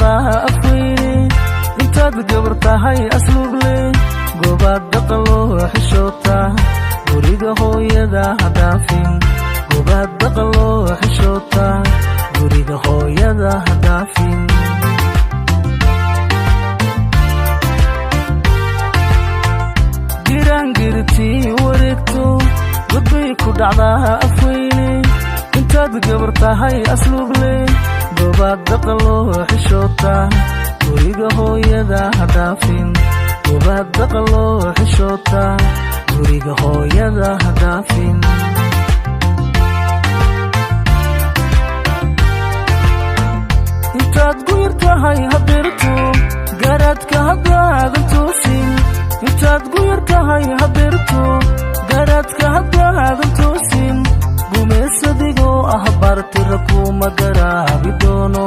dhacdaa afweyne intaad gabar tahay asluub leh goobaad dhaqan loo xishoota guriga hooyada ha dhaafin goobaad dhaqan loo xishoota guriga hooyada ha dhaafin girangirtii wareegto godbay ku dhacdaa afweyne intaad gabar tahay asluub leh goobaad dhaqan loo xishoota guriga hooyada ha dhaafin goobaad dhaqan loo xishoota guriga hooyada ha dhaafin intaad guyar tahay hadeerto garaadka haddaadan toosin intaad guyar tahay hadeerto garaadka haddaadan toosin gumaysadigoo ah barti rakuma garaabi doono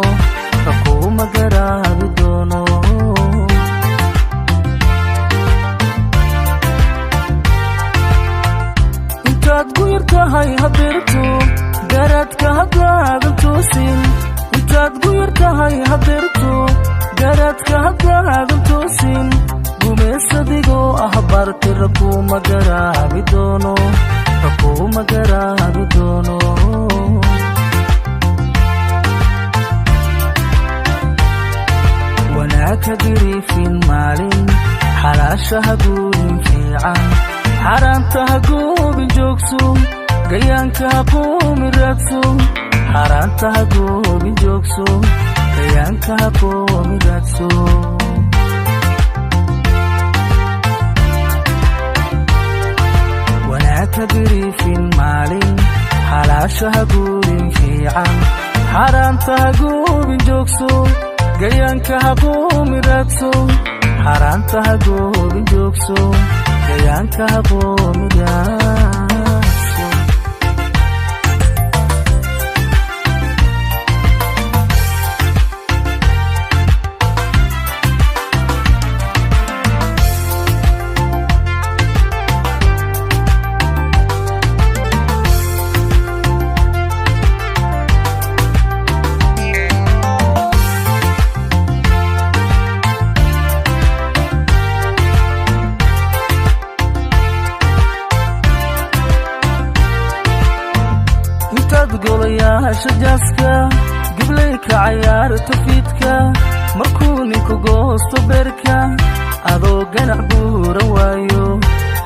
rakuma garaabi doono intaad guyar tahay hadeerto garaadka haddaadan toosin intaad guyar tahay hadeerto garaadka haddaadan toosin gumaysadigoo ah barti rakuma garaabi doono rakuma garaabi doono wanaagka diriifin maalin xalaasha ha guurin fiican xaaraanta ha goobin joogso gayaanka ha qoomi raadso xaaraanta ha goobin joogso gayaanka ha qoomi raadso wanaagka diriifin maalin xalaasha ha guurin fiican xaaraanta ha goobin joogso gayaanka ha qoomi raadso xaaraanta ha goobin joogso gayaanka ha qoomi raadso golayaasha jaaska giblayka cayaarta fiidka markuu ninku goosto beerka adoo ganac buuran waayo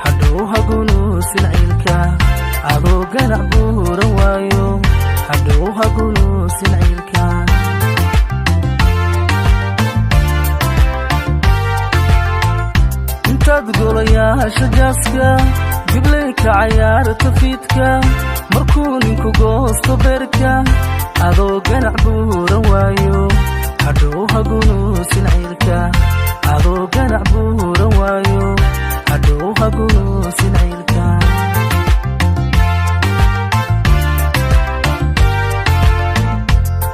hadhow hagunuusin ciilka adoo ganac buuran waayo hadhow hagunuusin ciilka intaad golayaasha jaaska giblayka cayaarta fiidka markuu ninku goosto beerka adoo ganac buuran waayo hadhow hagunuusin ciilka adoo ganac buuran waayo hadhow hagunuusin ciilka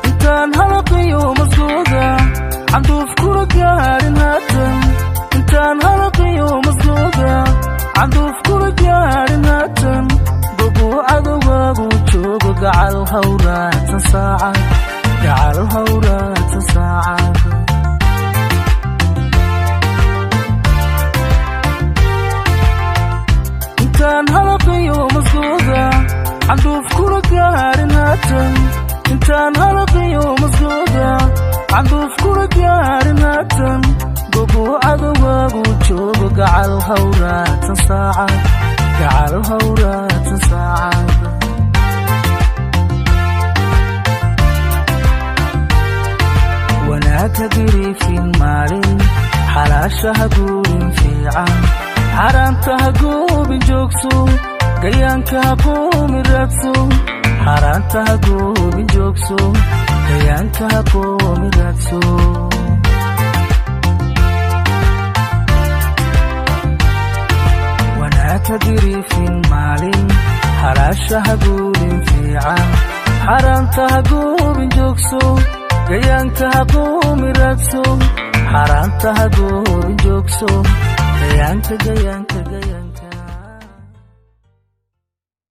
intaan halaqiyo masgooda canduuf kula gaarin haatan intaan halaqiyo masgooda canduuf kula gaarin haatan cadowgaagu joogo gacal hawraatan saacad gacal hawraatan saacad intaan halaqiyo masgooda canduuf kula gaarin haatan intaan halaqiyo masgooda canduuf kula gaarin haatan gobo cadowgaagu joogo gacal hawraatan saacad gacal hawraatan saacad wanaagka diriifin maalin xalaasha ha guurin fiican xaaraanta ha goobin joogso gayaanka ha qoomi raadso xaaraanta ha goobin joogso gayaanka ha qoomi raadso wanaagka diriifin maalin xalaasha ha guurin fiican xaaraanta ha goobin joogso gayaanka ha qoomi raadso xaaraanta ha goobin joogso gayaanka